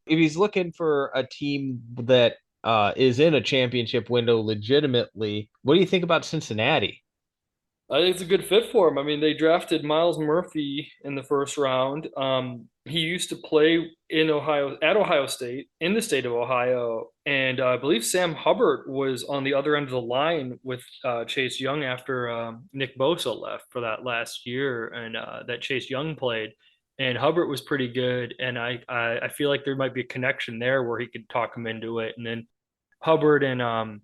if he's looking for a team that is in a championship window legitimately, what do you think about Cincinnati? I think it's a good fit for him. I mean, they drafted Miles Murphy in the first round. He used to play in Ohio at Ohio State in the state of Ohio, and I believe Sam Hubbard was on the other end of the line with Chase Young after Nick Bosa left for that last year, and that Chase Young played. And Hubbard was pretty good, and I feel like there might be a connection there where he could talk him into it. And then Hubbard and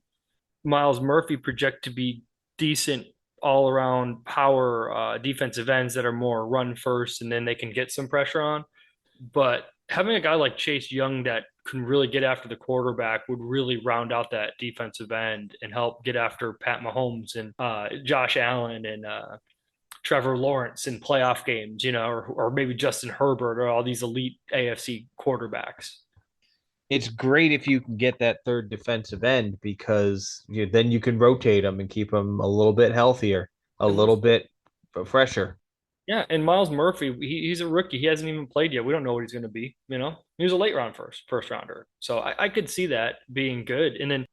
Miles Murphy project to be decent all around power defensive ends that are more run first and then they can get some pressure on. But having a guy like Chase Young that can really get after the quarterback would really round out that defensive end and help get after Pat Mahomes and Josh Allen and Trevor Lawrence in playoff games, or maybe Justin Herbert or all these elite AFC quarterbacks. It's great if you can get that third defensive end because then you can rotate them and keep them a little bit healthier, a And let's little bit fresher. Yeah, and Miles Murphy, he's a rookie. He hasn't even played yet. We don't know what he's going to be. He was a late round first rounder, so I could see that being good. And then,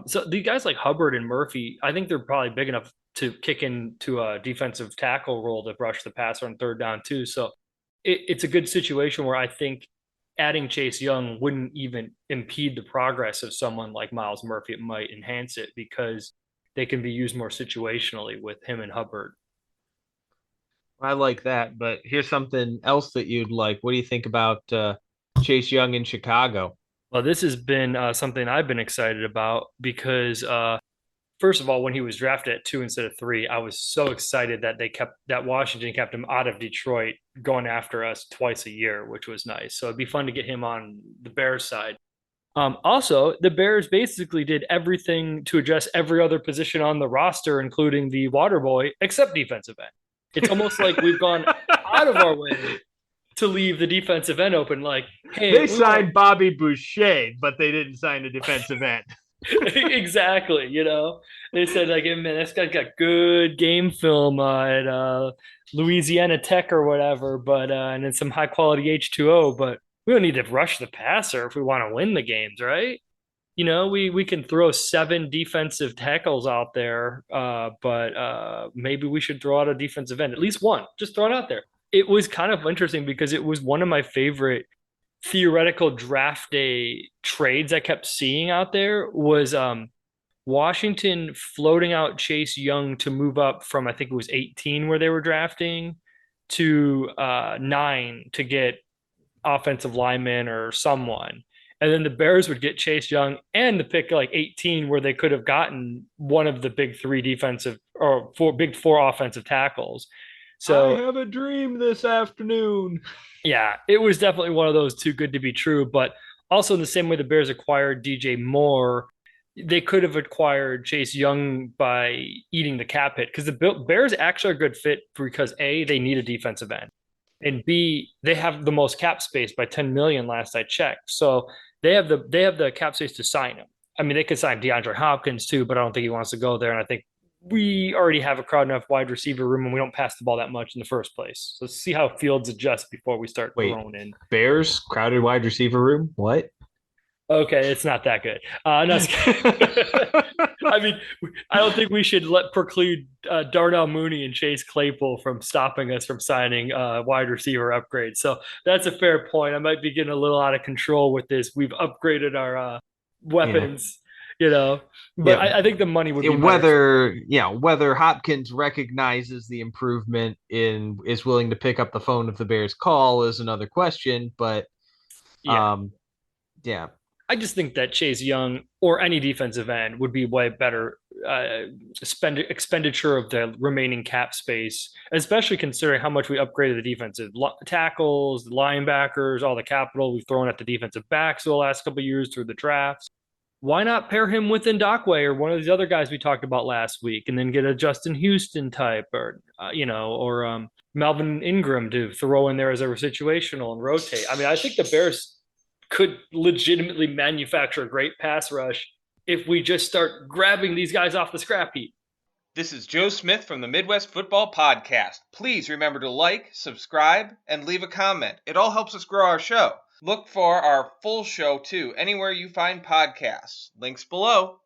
so the guys like Hubbard and Murphy, I think they're probably big enough to kick into a defensive tackle role to rush the passer on third down too. So it's a good situation where I think adding Chase Young wouldn't even impede the progress of someone like Miles Murphy. It might enhance it because they can be used more situationally with him and Hubbard. I like that, but here's something else that you'd like. What do you think about Chase Young in Chicago? Well, this has been something I've been excited about because, first of all, when he was drafted at 2 instead of 3, I was so excited that Washington kept him out of Detroit, going after us twice a year, which was nice. So it'd be fun to get him on the Bears side. Also, the Bears basically did everything to address every other position on the roster, including the water boy, except defensive end. It's almost like we've gone out of our way to leave the defensive end open. Like, hey, They we want signed Bobby Boucher, but they didn't sign a defensive end. exactly, they said like, hey, man, this guy's got good game film at Louisiana Tech or whatever, but and then some high quality H2O, but we don't need to rush the passer if we want to win the games, right? We can throw 7 defensive tackles out there, but maybe we should throw out a defensive end, at least one. Just throw it out there. It was kind of interesting because it was one of my favorite theoretical draft day trades I kept seeing out there was Washington floating out Chase Young to move up from I think it was 18 where they were drafting to 9 to get offensive lineman or someone. And then the Bears would get Chase Young and the pick like 18 where they could have gotten one of the big 3 defensive or big 4 offensive tackles. I So have a dream this afternoon. yeah, it was definitely one of those too good to be true. But also in the same way the Bears acquired DJ Moore, they could have acquired Chase Young by eating the cap hit because the Bears actually are a good fit because A, they need a defensive end, and B, they have the most cap space by 10 million last I checked. So they have the cap space to sign him. I mean, they could sign DeAndre Hopkins too, but I don't think he wants to go there. And I think we already have a crowd enough wide receiver room and we don't pass the ball that much in the first place. So let's see how Fields adjusts before we start Wait, throwing in. Bears crowded wide receiver room? What? Okay, it's not that good. No, I mean, I don't think we should let preclude Darnell Mooney and Chase Claypool from stopping us from signing wide receiver upgrades. So that's a fair point. I might be getting a little out of control with this. We've upgraded our Yeah. weapons, you know, but Yeah. I think the money would be better. Whether Hopkins recognizes the improvement in is willing to pick up the phone if the Bears call is another question. But Yeah, um, yeah, I just think that Chase Young or any defensive end would be way better expenditure of the remaining cap space, especially considering how much we upgraded the defensive tackles, the linebackers, all the capital we've thrown at the defensive backs the last couple of years through the drafts. Why not pair him with Ndakwe or one of these other guys we talked about last week, and then get a Justin Houston type, or Melvin Ingram to throw in there as a situational and rotate. I mean, I think the Bears could legitimately manufacture a great pass rush if we just start grabbing these guys off the scrap heap. This is Joe Smith from the Midwest Football Podcast. Please remember to like, subscribe, and leave a comment. It all helps us grow our show. Look for our full show too, anywhere you find podcasts. Links below.